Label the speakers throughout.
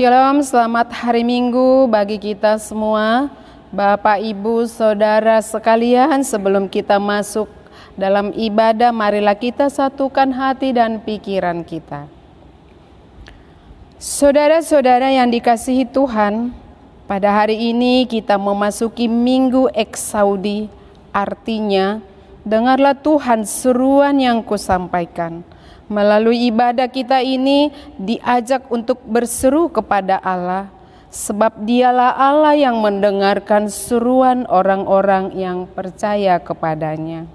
Speaker 1: Shalom, selamat hari Minggu bagi kita semua, Bapak, Ibu, Saudara sekalian. Sebelum kita masuk dalam ibadah, marilah kita satukan hati dan pikiran kita. Saudara-saudara yang dikasihi Tuhan, pada hari ini kita memasuki Minggu Eksaudi, artinya dengarlah Tuhan seruan yang kusampaikan. Melalui ibadah kita ini diajak untuk berseru kepada Allah, sebab Dialah Allah yang mendengarkan seruan orang-orang yang percaya kepadanya.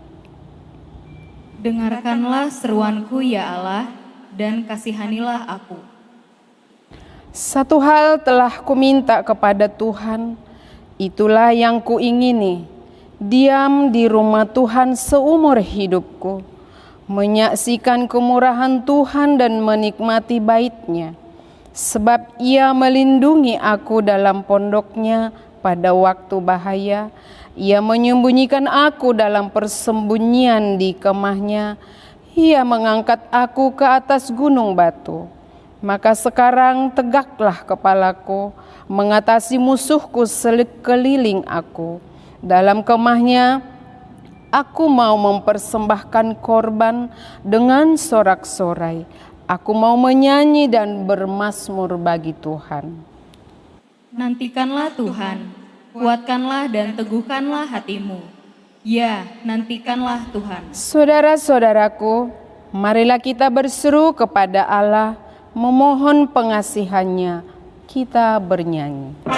Speaker 2: Dengarkanlah seruanku ya Allah, dan kasihanilah aku.
Speaker 1: Satu hal telah kuminta kepada Tuhan, itulah yang kuingini, diam di rumah Tuhan seumur hidupku, menyaksikan kemurahan Tuhan dan menikmati bait-Nya, sebab Ia melindungi aku dalam pondok-Nya pada waktu bahaya. Ia menyembunyikan aku dalam persembunyian di kemah-Nya. Ia mengangkat aku ke atas gunung batu. Maka sekarang tegaklah kepalaku, mengatasi musuhku sekeliling aku. Dalam kemah-Nya aku mau mempersembahkan korban dengan sorak-sorai. Aku mau menyanyi dan bermazmur bagi Tuhan.
Speaker 2: Nantikanlah Tuhan, kuatkanlah dan teguhkanlah hatimu. Ya, nantikanlah Tuhan.
Speaker 1: Saudara-saudaraku, marilah kita berseru kepada Allah, memohon pengasihan-Nya. Kita bernyanyi.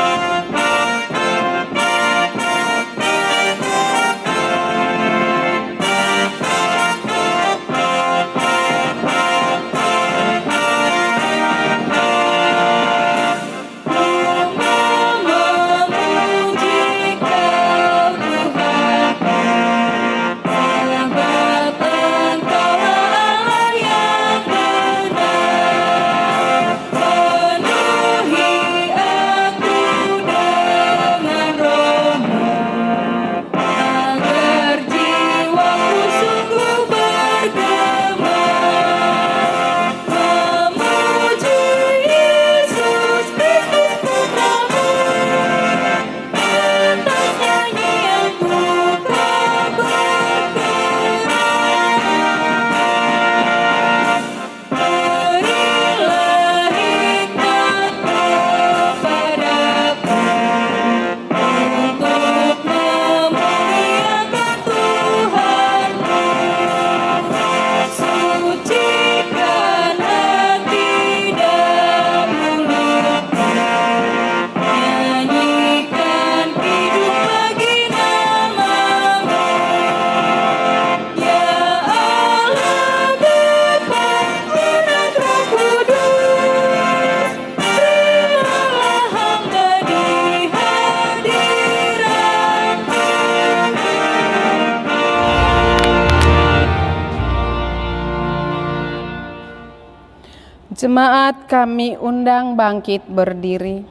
Speaker 1: Jemaat kami undang bangkit berdiri.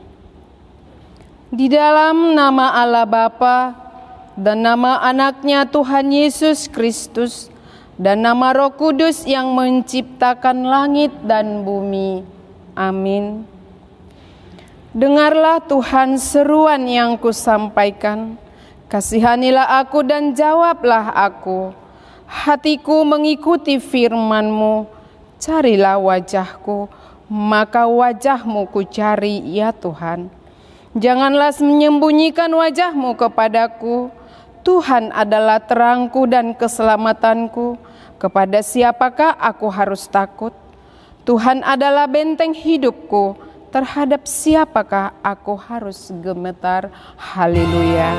Speaker 1: Di dalam nama Allah Bapa dan nama Anaknya Tuhan Yesus Kristus dan nama Roh Kudus yang menciptakan langit dan bumi. Amin. Dengarlah Tuhan seruan yang kusampaikan. Kasihanilah aku dan jawablah aku. Hatiku mengikuti firman-Mu. Carilah wajah-Ku, maka wajah-Mu ku cari ya Tuhan. Janganlah menyembunyikan wajah-Mu kepadaku. Tuhan adalah terangku dan keselamatanku. Kepada siapakah aku harus takut? Tuhan adalah benteng hidupku. Terhadap siapakah aku harus gemetar? Haleluya.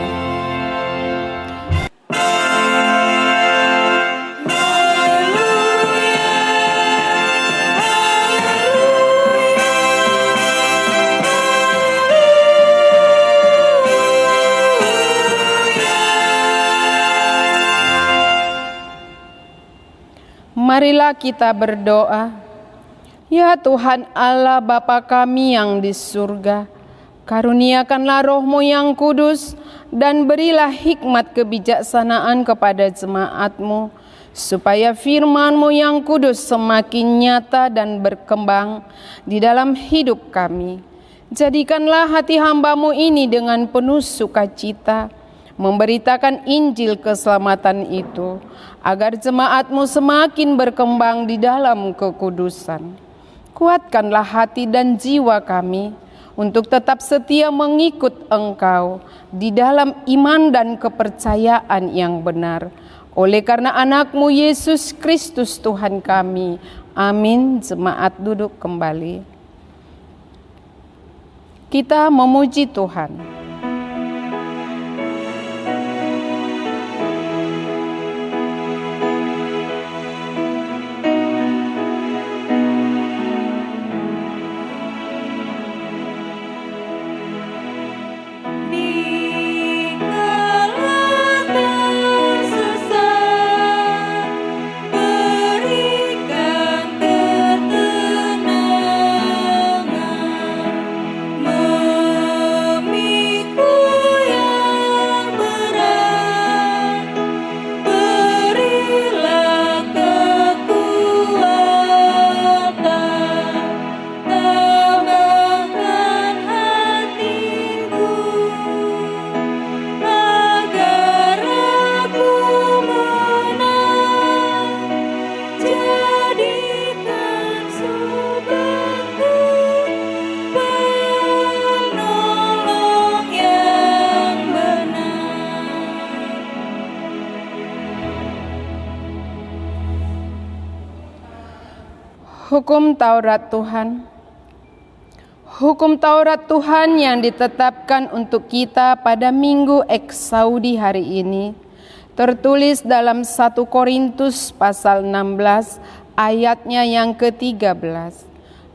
Speaker 1: Marilah kita berdoa. Ya Tuhan Allah Bapa kami yang di surga, karuniakanlah Roh-Mu yang kudus dan berilah hikmat kebijaksanaan kepada jemaat-Mu, supaya firman-Mu yang kudus semakin nyata dan berkembang di dalam hidup kami. Jadikanlah hati hamba-Mu ini dengan penuh sukacita, memberitakan Injil keselamatan itu, agar jemaat-Mu semakin berkembang di dalam kekudusan. Kuatkanlah hati dan jiwa kami untuk tetap setia mengikut Engkau di dalam iman dan kepercayaan yang benar. Oleh karena anak-Mu Yesus Kristus Tuhan kami. Amin. Jemaat duduk kembali. Kita memuji Tuhan. Hukum Taurat Tuhan. Hukum Taurat Tuhan yang ditetapkan untuk kita pada Minggu Eksaudi hari ini tertulis dalam 1 Korintus pasal 16 ayatnya yang ke-13.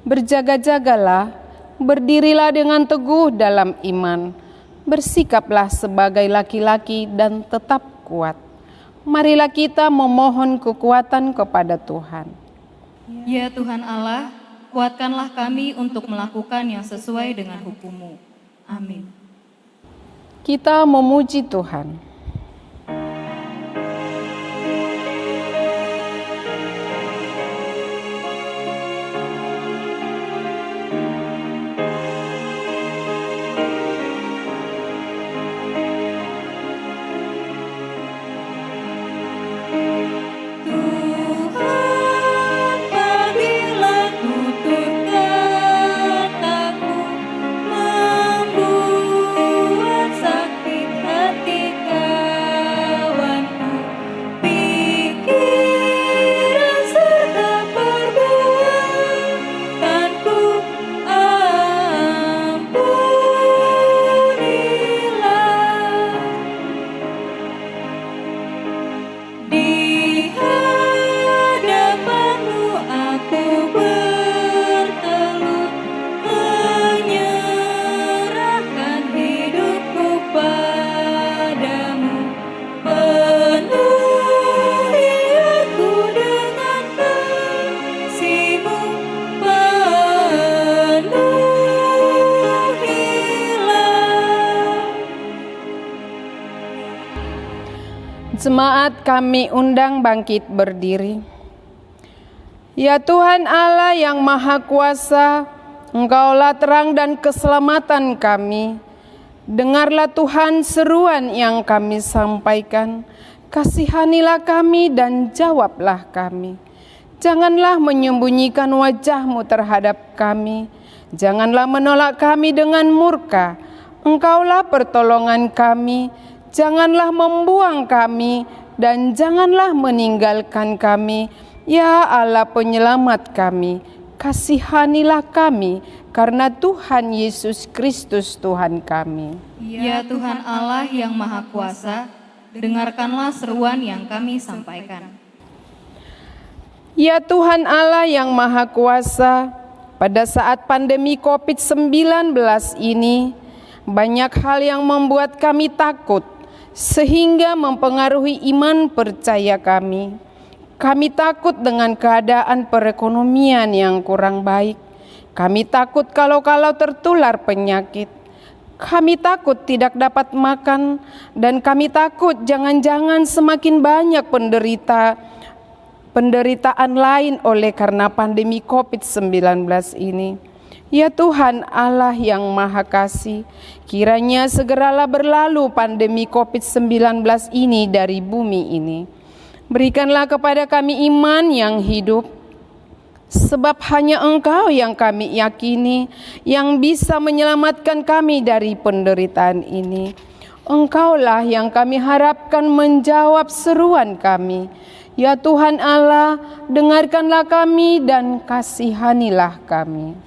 Speaker 1: Berjaga-jagalah, berdirilah dengan teguh dalam iman, bersikaplah sebagai laki-laki dan tetap kuat. Marilah kita memohon kekuatan kepada Tuhan.
Speaker 2: Ya Tuhan Allah, kuatkanlah kami untuk melakukan yang sesuai dengan hukum-Mu. Amin.
Speaker 1: Kita memuji Tuhan. Jemaat kami undang bangkit berdiri. Ya Tuhan Allah yang Maha Kuasa, Engkaulah terang dan keselamatan kami. Dengarlah Tuhan seruan yang kami sampaikan. Kasihanilah kami dan jawablah kami. Janganlah menyembunyikan wajah-Mu terhadap kami. Janganlah menolak kami dengan murka. Engkaulah pertolongan kami. Janganlah membuang kami dan janganlah meninggalkan kami. Ya Allah penyelamat kami, kasihanilah kami karena Tuhan Yesus Kristus Tuhan kami.
Speaker 2: Ya Tuhan Allah yang Maha Kuasa, dengarkanlah seruan yang kami sampaikan.
Speaker 1: Ya Tuhan Allah yang Maha Kuasa, pada saat pandemi COVID-19 ini, banyak hal yang membuat kami takut, sehingga mempengaruhi iman percaya kami. Kami takut dengan keadaan perekonomian yang kurang baik. Kami takut kalau-kalau tertular penyakit. Kami takut tidak dapat makan, dan kami takut jangan-jangan semakin banyak penderitaan lain oleh karena pandemi COVID-19 ini. Ya Tuhan Allah yang Maha Kasih, kiranya segeralah berlalu pandemi COVID-19 ini dari bumi ini. Berikanlah kepada kami iman yang hidup, sebab hanya Engkau yang kami yakini, yang bisa menyelamatkan kami dari penderitaan ini. Engkaulah yang kami harapkan menjawab seruan kami. Ya Tuhan Allah, dengarkanlah kami dan kasihanilah kami.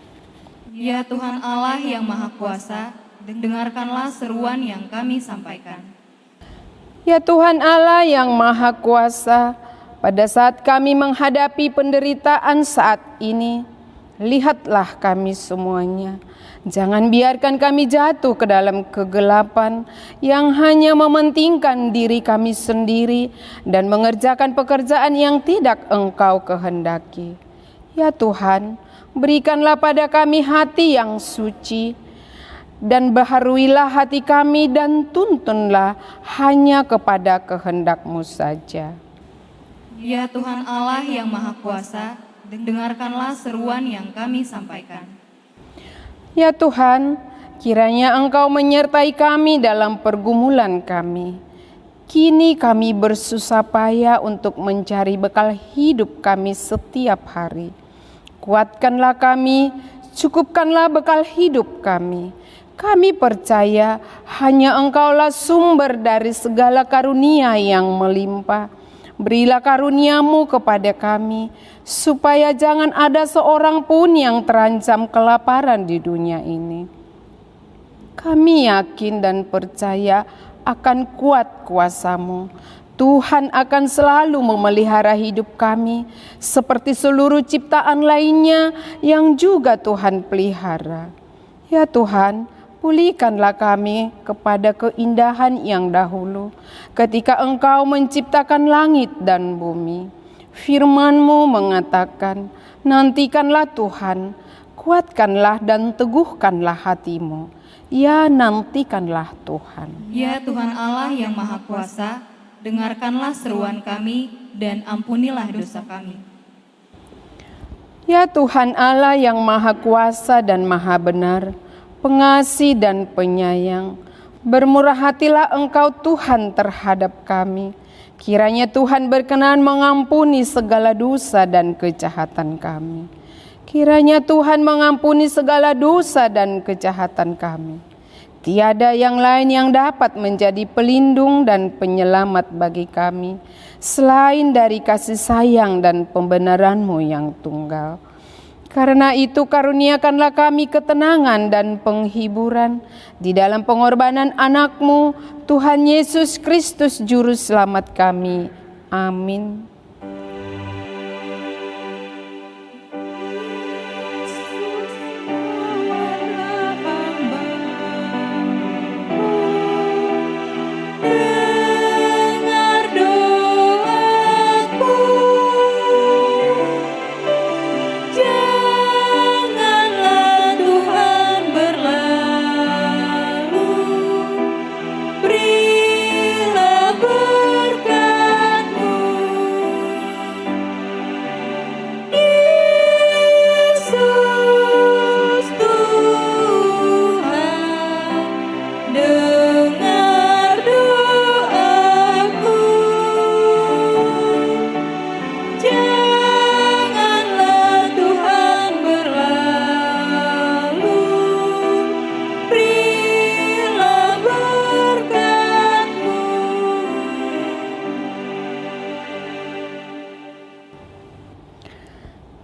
Speaker 2: Ya Tuhan Allah yang Maha Kuasa, dengarkanlah seruan yang kami sampaikan.
Speaker 1: Ya Tuhan Allah yang Maha Kuasa, pada saat kami menghadapi penderitaan saat ini, lihatlah kami semuanya. Jangan biarkan kami jatuh ke dalam kegelapan yang hanya mementingkan diri kami sendiri dan mengerjakan pekerjaan yang tidak Engkau kehendaki. Ya Tuhan, berikanlah pada kami hati yang suci, dan baharuilah hati kami dan tuntunlah hanya kepada kehendak-Mu saja.
Speaker 2: Ya Tuhan Allah yang Maha Kuasa, dengarkanlah seruan yang kami sampaikan.
Speaker 1: Ya Tuhan, kiranya Engkau menyertai kami dalam pergumulan kami. Kini kami bersusah payah untuk mencari bekal hidup kami setiap hari. Kuatkanlah kami, cukupkanlah bekal hidup kami. Kami percaya hanya Engkaulah sumber dari segala karunia yang melimpah. Berilah karunia-Mu kepada kami, supaya jangan ada seorang pun yang terancam kelaparan di dunia ini. Kami yakin dan percaya akan kuat kuasa-Mu. Tuhan akan selalu memelihara hidup kami, seperti seluruh ciptaan lainnya yang juga Tuhan pelihara. Ya Tuhan, pulihkanlah kami kepada keindahan yang dahulu, ketika Engkau menciptakan langit dan bumi. Firman-Mu mengatakan, nantikanlah Tuhan, kuatkanlah dan teguhkanlah hatimu. Ya, nantikanlah Tuhan.
Speaker 2: Ya Tuhan Allah yang Maha Kuasa, dengarkanlah seruan kami dan ampunilah dosa kami.
Speaker 1: Ya Tuhan Allah yang Maha Kuasa dan Maha Benar, pengasih dan penyayang, bermurah hatilah Engkau Tuhan terhadap kami. Kiranya Tuhan berkenan mengampuni segala dosa dan kejahatan kami. Kiranya Tuhan mengampuni segala dosa dan kejahatan kami. Tiada yang lain yang dapat menjadi pelindung dan penyelamat bagi kami, selain dari kasih sayang dan pembenaran-Mu yang tunggal. Karena itu karuniakanlah kami ketenangan dan penghiburan di dalam pengorbanan anak-Mu, Tuhan Yesus Kristus Juru Selamat kami. Amin.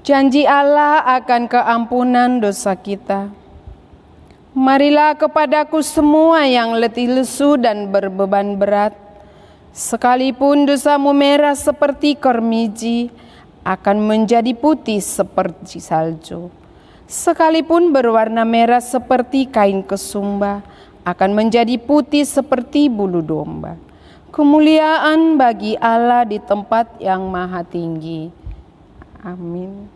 Speaker 1: Janji Allah akan keampunan dosa kita. Marilah kepadaku semua yang letih lesu dan berbeban berat, sekalipun dosamu merah seperti kermiji, akan menjadi putih seperti salju. Sekalipun berwarna merah seperti kain kesumba, akan menjadi putih seperti bulu domba. Kemuliaan bagi Allah di tempat yang maha tinggi. Amin.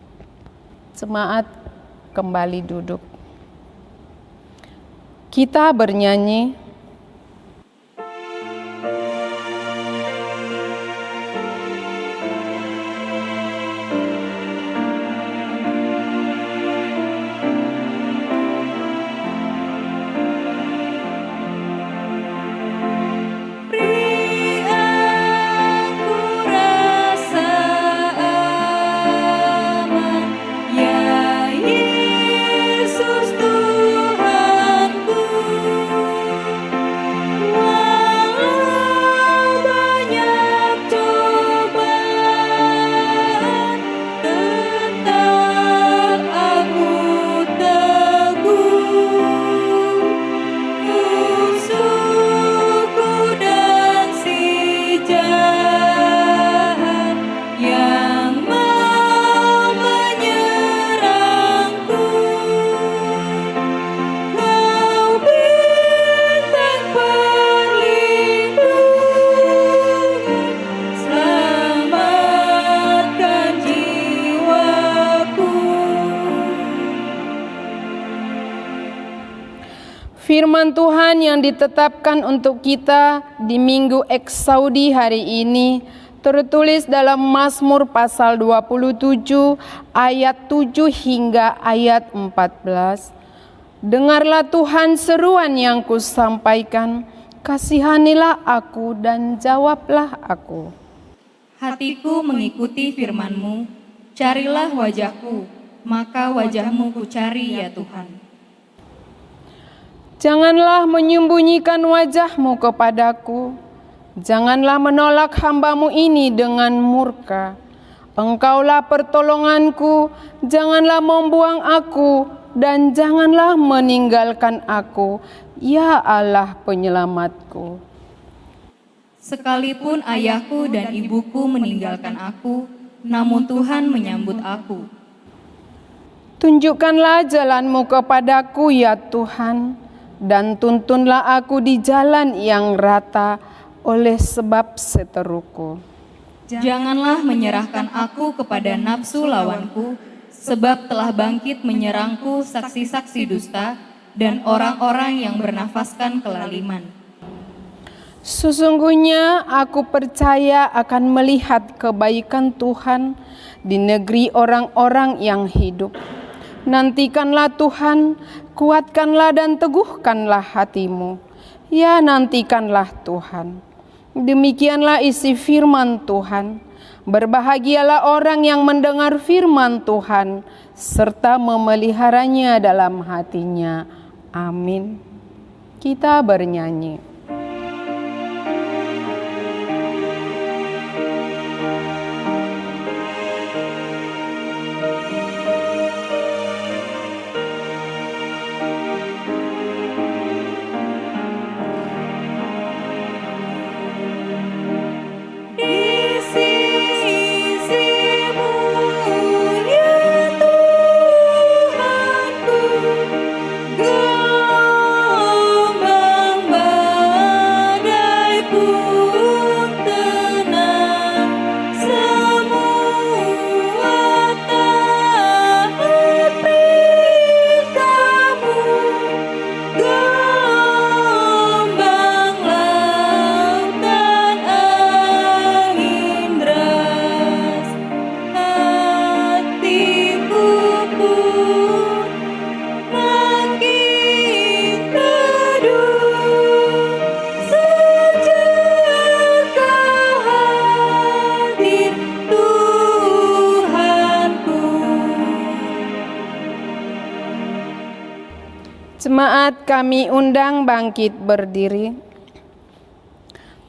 Speaker 1: Jemaat kembali duduk. Kita bernyanyi. Firman Tuhan yang ditetapkan untuk kita di Minggu Eksaudi hari ini tertulis dalam Mazmur pasal 27 ayat 7 hingga ayat 14. Dengarlah Tuhan seruan yang kusampaikan, kasihanilah aku dan jawablah aku.
Speaker 2: Hatiku mengikuti firman-Mu, carilah wajah-Ku, maka wajah-Mu kucari ya Tuhan.
Speaker 1: Janganlah menyembunyikan wajah-Mu kepadaku, janganlah menolak hamba-Mu ini dengan murka. Engkaulah pertolonganku, janganlah membuang aku, dan janganlah meninggalkan aku, ya Allah penyelamatku.
Speaker 2: Sekalipun ayahku dan ibuku meninggalkan aku, namun Tuhan menyambut aku.
Speaker 1: Tunjukkanlah jalan-Mu kepadaku ya Tuhan, dan tuntunlah aku di jalan yang rata oleh sebab seteruku.
Speaker 2: Janganlah menyerahkan aku kepada nafsu lawanku, sebab telah bangkit menyerangku saksi-saksi dusta dan orang-orang yang bernafaskan kelaliman.
Speaker 1: Sesungguhnya aku percaya akan melihat kebaikan Tuhan di negeri orang-orang yang hidup. Nantikanlah Tuhan, kuatkanlah dan teguhkanlah hatimu. Ya, nantikanlah Tuhan. Demikianlah isi firman Tuhan. Berbahagialah orang yang mendengar firman Tuhan, serta memeliharanya dalam hatinya. Amin. Kita bernyanyi. Jemaat kami undang bangkit berdiri.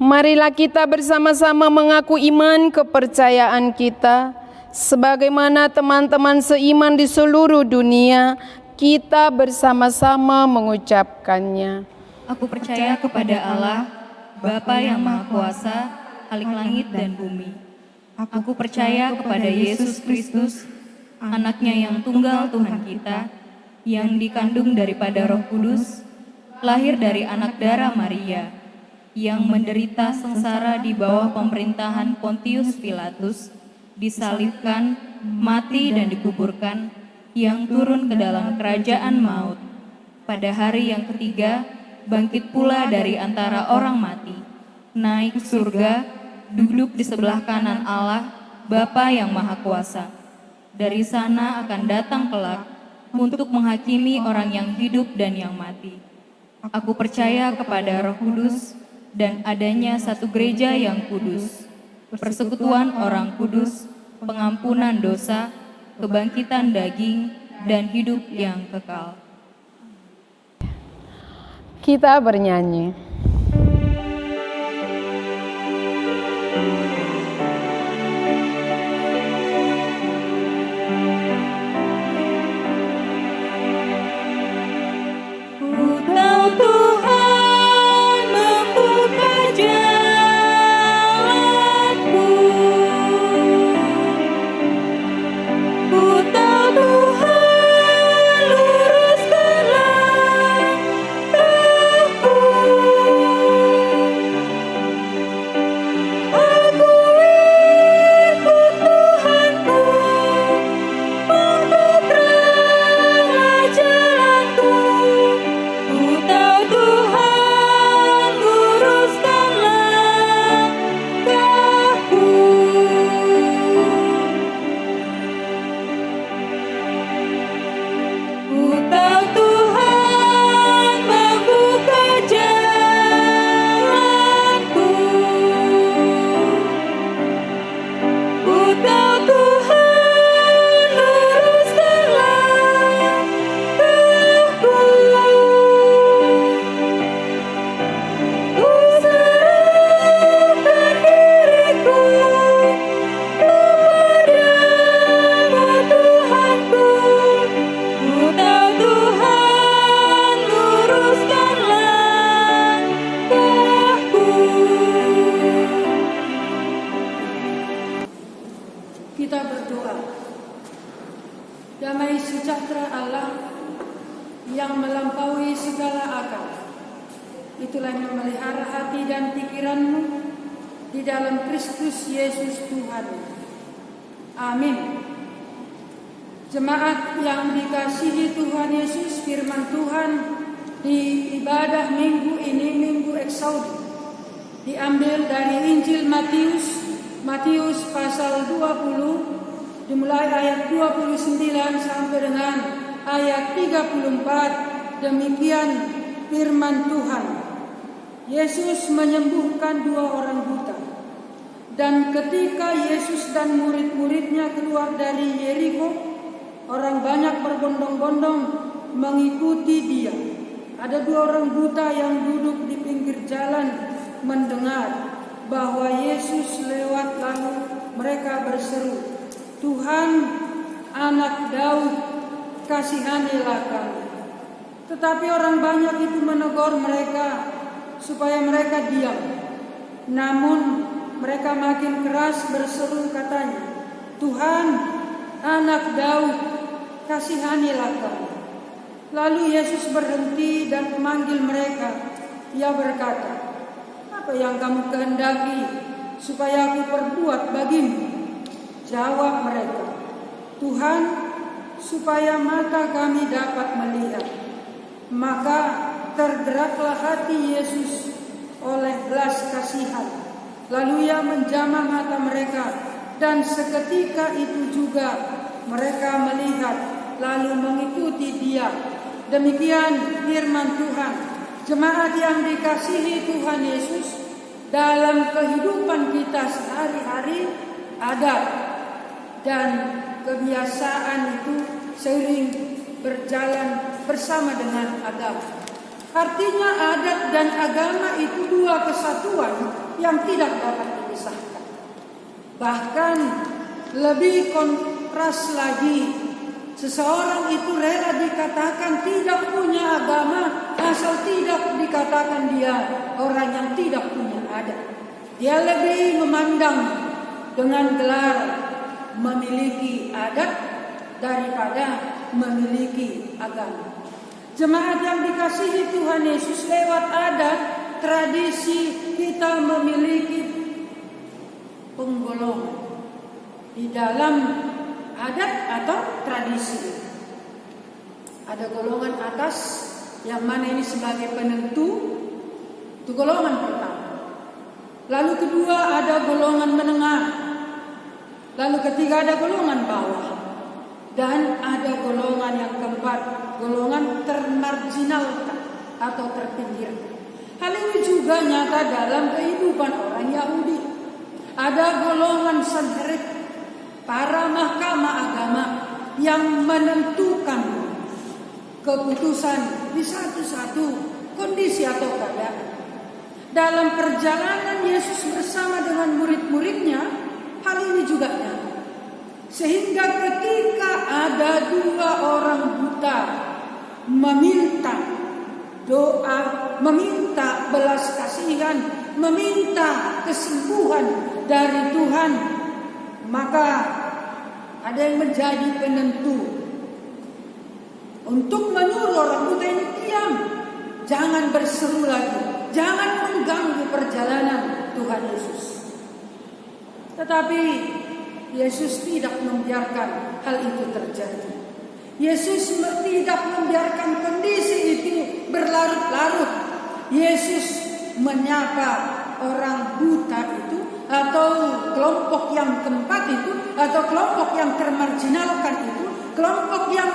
Speaker 1: Marilah kita bersama-sama mengaku iman kepercayaan kita. Sebagaimana teman-teman seiman di seluruh dunia, kita bersama-sama mengucapkannya.
Speaker 2: Aku percaya kepada Allah, Bapa yang Maha Kuasa, Khalik langit dan bumi. Aku percaya kepada Yesus Kristus, anaknya yang tunggal Tuhan kita, yang dikandung daripada Roh Kudus, lahir dari anak darah Maria, yang menderita sengsara di bawah pemerintahan Pontius Pilatus, disalibkan, mati dan dikuburkan, yang turun ke dalam kerajaan maut. Pada hari yang ketiga, bangkit pula dari antara orang mati, naik ke surga, duduk di sebelah kanan Allah, Bapa yang Maha Kuasa. Dari sana akan datang kelak untuk menghakimi orang yang hidup dan yang mati. Aku percaya kepada Roh Kudus dan adanya satu gereja yang kudus, persekutuan orang kudus, pengampunan dosa, kebangkitan daging, dan hidup yang kekal.
Speaker 1: Kita bernyanyi.
Speaker 3: Ku citra Allah yang melampaui segala akal. Itulah yang memelihara hati dan pikiranmu di dalam Kristus Yesus Tuhan. Amin. Jemaat yang dikasihi Tuhan Yesus, firman Tuhan di ibadah minggu ini, Minggu Eksaudi, diambil dari Injil Matius pasal 20, dimulai ayat 29 sampai dengan ayat 34. Demikian firman Tuhan. Yesus menyembuhkan 2 orang buta. Dan ketika Yesus dan murid-muridnya keluar dari Yeriko, orang banyak berbondong-bondong mengikuti dia. Ada 2 orang buta yang duduk di pinggir jalan mendengar bahwa Yesus lewat, lalu mereka berseru, "Tuhan, Anak Daud, kasihanilah kami." Tetapi orang banyak itu menegur mereka supaya mereka diam. Namun mereka makin keras berseru, katanya, "Tuhan, Anak Daud, kasihanilah kami." Lalu Yesus berhenti dan memanggil mereka. Ia berkata, "Apa yang kamu kehendaki supaya aku perbuat bagimu?" Jawab mereka, "Tuhan, supaya mata kami dapat melihat." Maka tergeraklah hati Yesus oleh belas kasihan. Lalu ia menjamah mata mereka, dan seketika itu juga mereka melihat lalu mengikuti dia. Demikian firman Tuhan. Jemaat yang dikasihi Tuhan Yesus, dalam kehidupan kita sehari-hari, adat dan kebiasaan itu sering berjalan bersama dengan agama. Artinya adat dan agama itu 2 kesatuan yang tidak dapat dipisahkan. Bahkan lebih kontras lagi, seseorang itu rela dikatakan tidak punya agama asal tidak dikatakan dia orang yang tidak punya adat. Dia lebih memandang dengan gelar memiliki adat daripada memiliki agama. Jemaat yang dikasihi Tuhan Yesus, lewat adat, tradisi, kita memiliki penggolongan di dalam adat atau tradisi. Ada golongan atas yang mana ini sebagai penentu, itu golongan pertama. Lalu kedua ada golongan menengah. Lalu ketiga ada golongan bawah. Dan ada golongan yang keempat, golongan termarginalkan atau terpinggirkan. Hal ini juga nyata dalam kehidupan orang Yahudi. Ada golongan Sanhedrin, para mahkamah agama yang menentukan keputusan di satu-satu kondisi atau keadaan. Dalam perjalanan Yesus bersama dengan murid-muridnya, hal ini juga nyata. Sehingga ketika ada 2 orang buta meminta doa, meminta belas kasihan, meminta kesembuhan dari Tuhan, maka ada yang menjadi penentu untuk menyuruh orang buta ini diam, jangan berseru lagi, jangan mengganggu perjalanan Tuhan Yesus. Tetapi Yesus tidak membiarkan hal itu terjadi. Yesus tidak membiarkan kondisi itu berlarut-larut. Yesus menyapa orang buta itu, atau kelompok yang keempat itu, atau kelompok yang termarginalkan itu, kelompok yang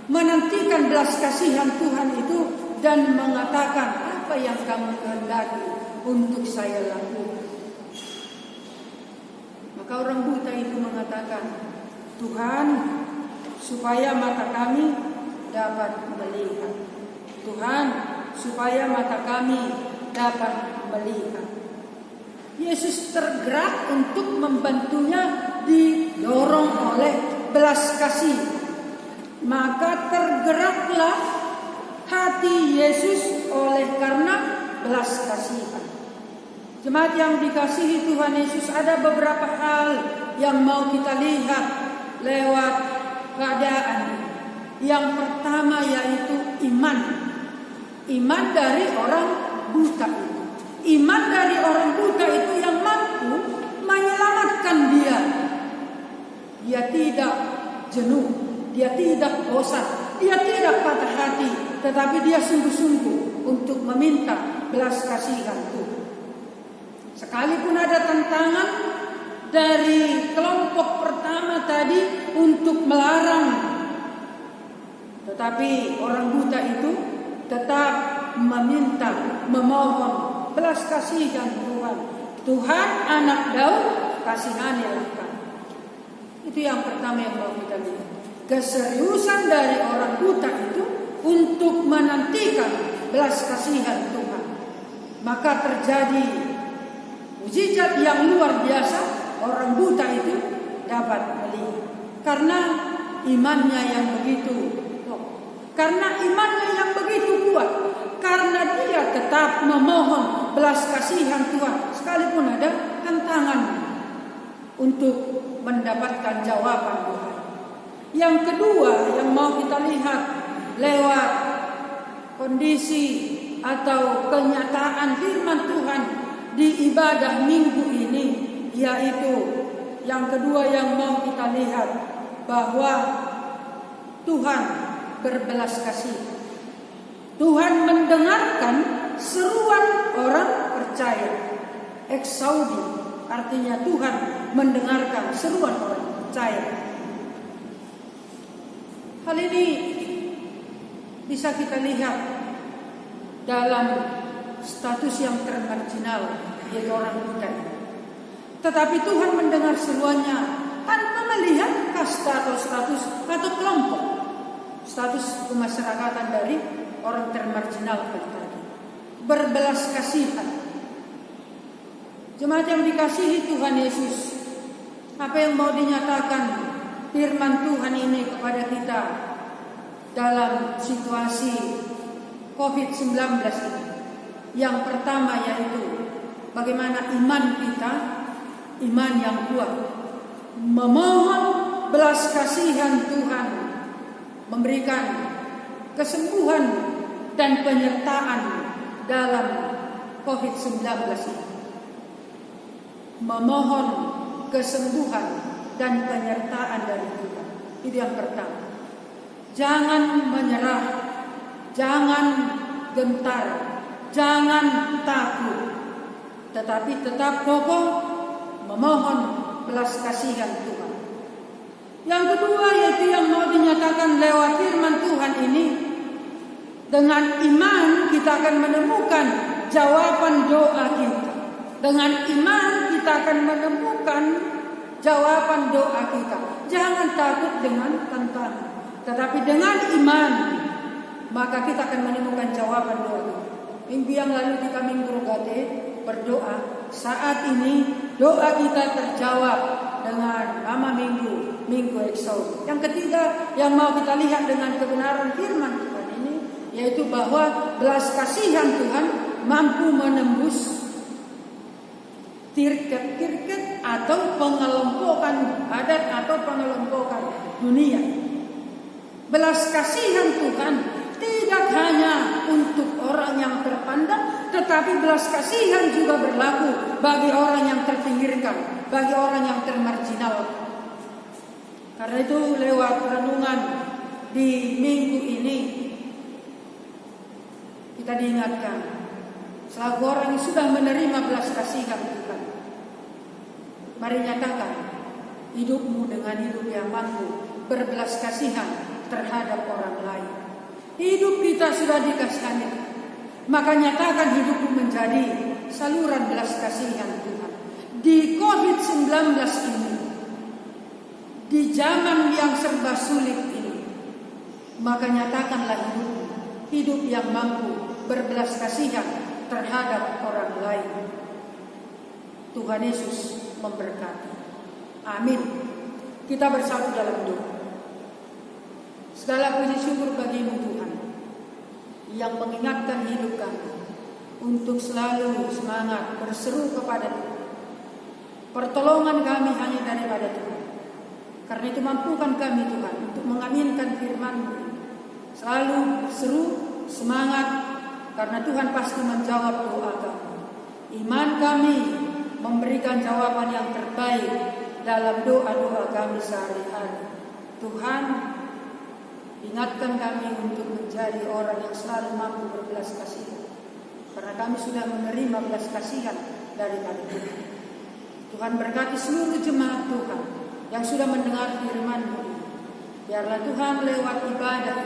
Speaker 3: menantikan belas kasihan Tuhan itu, dan mengatakan, "Apa yang kamu kehendaki untuk saya lakukan?" Maka orang buta itu mengatakan, "Tuhan, supaya mata kami dapat melihat. Tuhan, supaya mata kami dapat melihat." Yesus tergerak untuk membantunya, didorong oleh belas kasih. Maka tergeraklah hati Yesus oleh karena belas kasihan. Jemaat yang dikasihi Tuhan Yesus, ada beberapa hal yang mau kita lihat lewat keadaan. Yang pertama yaitu iman. Iman dari orang buta itu. Iman dari orang buta itu yang mampu menyelamatkan dia. Dia tidak jenuh, dia tidak bosan, dia tidak patah hati, tetapi dia sungguh-sungguh untuk meminta belas kasihan Tuhan. Sekalipun ada tantangan dari kelompok pertama tadi untuk melarang, tetapi orang buta itu tetap meminta, memohon belas kasihan Tuhan. Tuhan, Anak Daud, kasihanilah kami. Itu yang pertama yang mau kita lihat. Keseriusan dari orang buta itu untuk menantikan belas kasihan Tuhan. Maka terjadi mujizat yang luar biasa. Orang buta itu dapat melihat karena imannya yang begitu kuat, karena dia tetap memohon belas kasihan Tuhan sekalipun ada tantangan untuk mendapatkan jawaban Tuhan. Yang kedua yang mau kita lihat lewat kondisi atau kenyataan firman Tuhan di ibadah minggu ini, yaitu yang kedua yang mau kita lihat bahwa Tuhan berbelas kasih. Tuhan mendengarkan seruan orang percaya. Exaudi artinya Tuhan mendengarkan seruan orang percaya. Hal ini bisa kita lihat dalam status yang termarginal, yaitu orang buta. Tetapi Tuhan mendengar seruannya tanpa melihat kasta atau status atau kelompok, status kemasyarakatan dari orang termarginal tadi. Berbelas kasihan. Jemaat yang dikasihi Tuhan Yesus, apa yang mau dinyatakan firman Tuhan ini kepada kita dalam situasi COVID-19 ini? Yang pertama yaitu bagaimana iman kita, iman yang kuat, memohon belas kasihan Tuhan, memberikan kesembuhan dan penyertaan dalam COVID-19 ini. Memohon kesembuhan dan penyertaan dari Tuhan. Itu yang pertama. Jangan menyerah, jangan gentar, jangan takut, tetapi tetap kokoh memohon belas kasihan Tuhan. Yang kedua yaitu yang mau dinyatakan lewat firman Tuhan ini, dengan iman kita akan menemukan jawaban doa kita. Dengan iman kita akan menemukan jawaban doa kita. Jangan takut dengan tantangan, tetapi dengan iman maka kita akan menemukan jawaban doa kita. Minggu yang lalu kita Minggu Rogate berdoa. Saat ini doa kita terjawab dengan nama Minggu Exaudi. Yang ketiga yang mau kita lihat dengan kebenaran firman Tuhan ini, yaitu bahwa belas kasihan Tuhan mampu menembus tirket-tirket atau pengelompokan adat atau pengelompokan dunia. Belas kasihan Tuhan tidak hanya untuk orang yang terpandang, tetapi belas kasihan juga berlaku bagi orang yang terpinggirkan, bagi orang yang termarginal. Karena itu lewat renungan di minggu ini kita diingatkan, selaku orang yang sudah menerima belas kasihan Tuhan, mari nyatakan hidupmu dengan hidup yang mampu berbelas kasihan terhadap orang lain. Hidup kita sudah dikasihani, maka nyatakan hidupmu menjadi saluran belas kasihan Tuhan. Di COVID-19 ini, di zaman yang serba sulit ini, maka nyatakanlah hidupmu, hidup yang mampu berbelas kasihan terhadap orang lain. Tuhan Yesus memberkati. Amin. Kita bersatu dalam doa. Segala puji syukur bagimu Tuhan, yang mengingatkan hidup kami untuk selalu semangat berseru kepada Tuhan. Pertolongan kami hanya daripada Tuhan. Karena itu mampukan kami Tuhan untuk mengaminkan firman-Mu. Selalu seru, semangat, karena Tuhan pasti menjawab doa kami. Iman kami memberikan jawaban yang terbaik dalam doa-doa kami sehari-hari. Tuhan, ingatkan kami untuk menjadi orang yang selalu mampu berbelas kasihan, karena kami sudah menerima belas kasihan daripada Tuhan. Tuhan berkati seluruh jemaat Tuhan yang sudah mendengar firman-Mu. Biarlah Tuhan lewat ibadah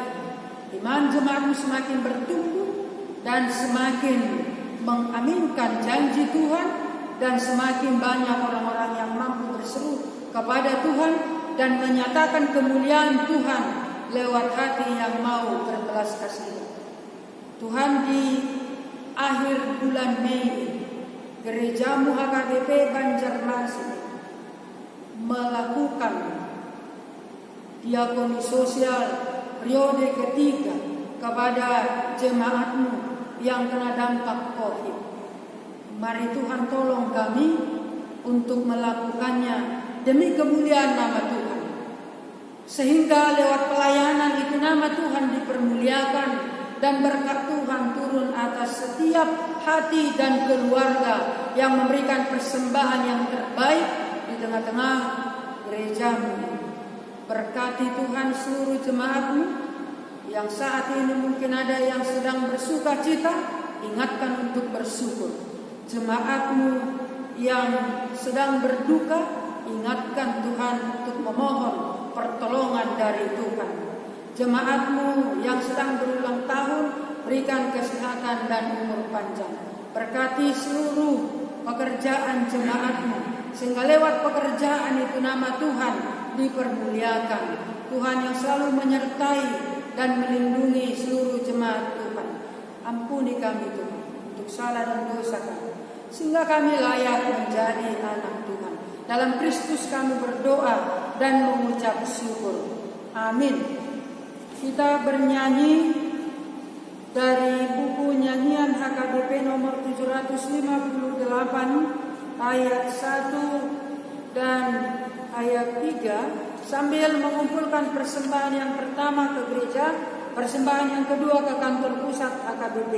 Speaker 3: iman jemaat-Mu semakin bertumbuh dan semakin mengaminkan janji Tuhan, dan semakin banyak orang-orang yang mampu berseru kepada Tuhan dan menyatakan kemuliaan Tuhan lewat hati yang mau berbelas kasihan. Tuhan, di akhir bulan Mei, Gerejamu HKBP Banjarmasin melakukan diakoni sosial periode ketiga kepada jemaat-Mu yang kena dampak COVID. Mari Tuhan tolong kami untuk melakukannya demi kemuliaan nama Tuhan, sehingga lewat pelayanan itu nama Tuhan dipermuliakan dan berkat Tuhan turun atas setiap hati dan keluarga yang memberikan persembahan yang terbaik di tengah-tengah gereja-Mu. Berkati Tuhan seluruh jemaat-Mu yang saat ini mungkin ada yang sedang bersuka cita, ingatkan untuk bersyukur. Jemaat-Mu yang sedang berduka, ingatkan Tuhan untuk memohon pertolongan dari Tuhan. Jemaat-Mu yang sedang berulang tahun, berikan kesehatan dan umur panjang. Berkati seluruh pekerjaan jemaat-Mu, sehingga lewat pekerjaan itu nama Tuhan dipermuliakan. Tuhan yang selalu menyertai dan melindungi seluruh jemaat Tuhan. Ampuni kami Tuhan untuk salah dan dosa kami, sehingga kami layak menjadi anak Tuhan. Dalam Kristus kami berdoa dan mengucap syukur. Amin. Kita bernyanyi dari buku nyanyian HKBP nomor 758 ayat 1 dan ayat 3, sambil mengumpulkan persembahan yang pertama ke gereja, persembahan yang kedua ke kantor pusat HKBP.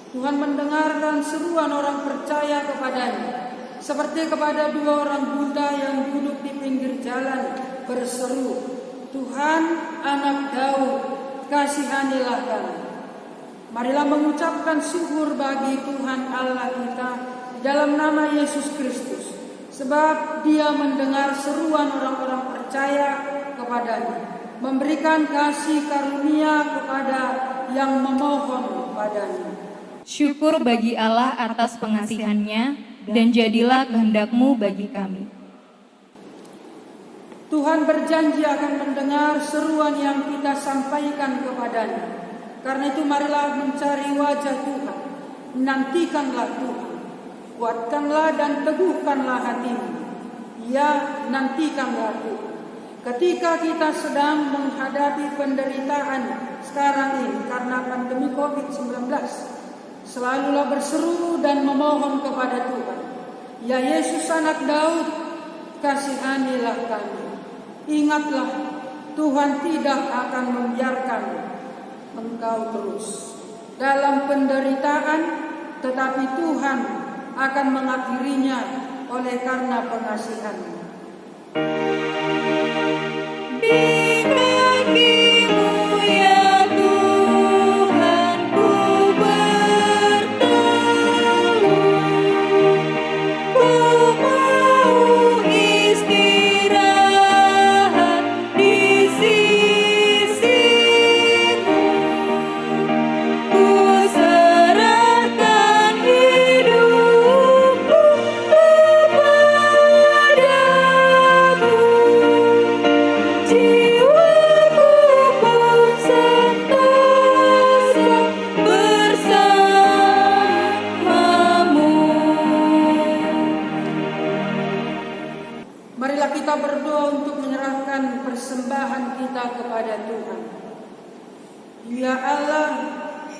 Speaker 3: Tuhan mendengarkan seruan orang percaya kepadanya, seperti kepada dua orang Buddha yang duduk di pinggir jalan berseru, Tuhan, Anak Daud, kasihanilah kami. Marilah mengucapkan syukur bagi Tuhan Allah kita di dalam nama Yesus Kristus, sebab Dia mendengar seruan orang-orang percaya kepadanya, memberikan kasih karunia kepada yang memohon padanya.
Speaker 2: Syukur bagi Allah atas pengasihan-Nya, dan jadilah kehendak-Mu bagi kami.
Speaker 3: Tuhan berjanji akan mendengar seruan yang kita sampaikan kepadanya. Karena itu marilah mencari wajah Tuhan, nantikanlah Tuhan, kuatkanlah dan teguhkanlah hatimu. Ya, nantikanlah Tuhan. Ketika kita sedang menghadapi penderitaan sekarang ini karena pandemi COVID-19, selalulah berseru dan memohon kepada Tuhan. Ya Yesus anak Daud, kasihanilah kami. Ingatlah, Tuhan tidak akan membiarkan engkau terus dalam penderitaan, tetapi Tuhan akan mengakhirinya oleh karena pengasihan-Nya.
Speaker 2: Di kaki-Mu ya Tuhan ku berteduh, ku mau istirahat di sisi-Mu, ku serahkan hidupku kepadamu. Jiwaku pun sentosa bersama-Mu.
Speaker 3: Marilah kita berdoa untuk menyerahkan persembahan kita kepada Tuhan. Ya Allah,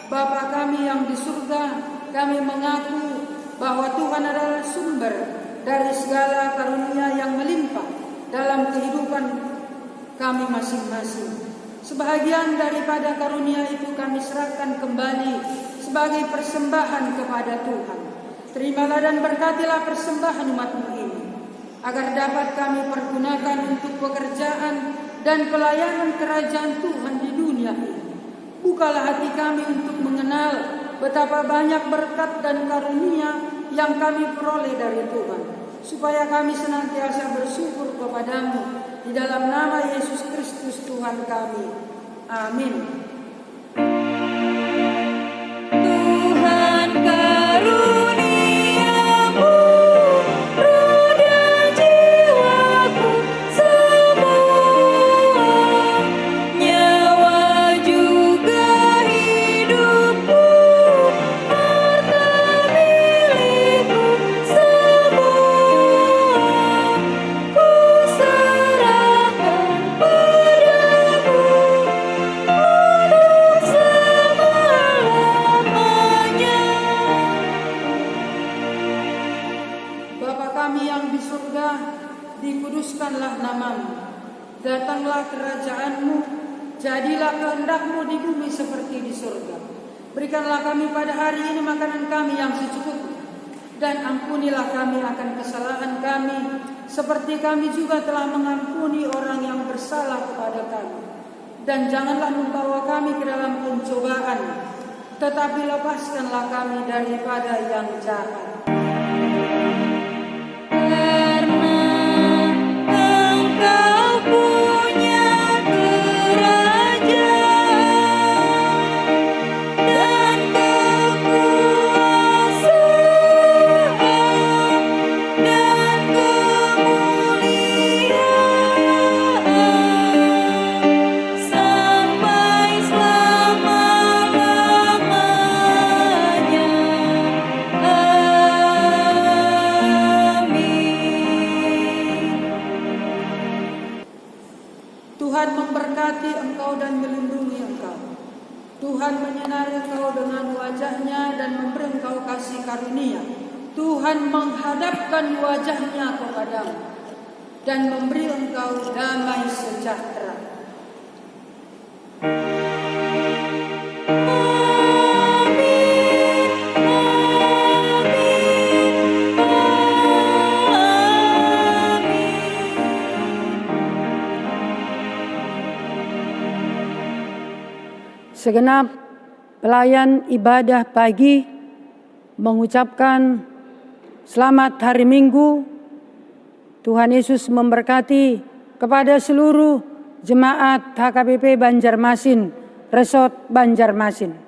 Speaker 3: Bapa kami yang di surga, kami mengaku bahwa Tuhan adalah sumber dari segala karunia yang melimpah dalam kehidupan kami masing-masing. Sebahagian daripada karunia itu kami serahkan kembali sebagai persembahan kepada Tuhan. Terimalah dan berkatilah persembahan umat-Mu ini, agar dapat kami pergunakan untuk pekerjaan dan pelayanan kerajaan Tuhan di dunia ini. Bukalah hati kami untuk mengenal betapa banyak berkat dan karunia yang kami peroleh dari Tuhan, supaya kami senantiasa bersyukur kepadamu di dalam nama Yesus Kristus Tuhan kami. Amin.
Speaker 2: Tuhan karuniamu, roh dan jiwaku semua, nyawa juga hidupku, harta milikku semua, ku serahkan padamu untuk selama-lamanya.
Speaker 3: Bapa kami yang di surga, dikuduskanlah nama-Mu. Datanglah kerajaan-Mu, jadilah kehendak-Mu di bumi seperti di surga. Berikanlah kami pada hari ini makanan kami yang secukupnya, dan ampunilah kami akan kesalahan kami, seperti kami juga telah mengampuni orang yang bersalah kepada kami. Dan janganlah membawa kami ke dalam pencobaan, tetapi lepaskanlah kami daripada yang jahat.
Speaker 2: Karena Engkau punya kerajaan dan kekuasaan dan kemuliaan sampai selama-lamanya. Amin.
Speaker 3: Tuhan memberkati engkau dan melindungi engkau. Tuhan menyinari engkau dengan wajah-Nya dan memberi engkau kasih karunia. Tuhan menghadapkan wajah-Nya kepadamu dan memberi engkau damai sejahtera.
Speaker 2: Amin, amin, amin.
Speaker 4: Segenap pelayan ibadah pagi mengucapkan selamat hari Minggu. Tuhan Yesus memberkati kepada seluruh jemaat HKBP Banjarmasin, Resort Banjarmasin.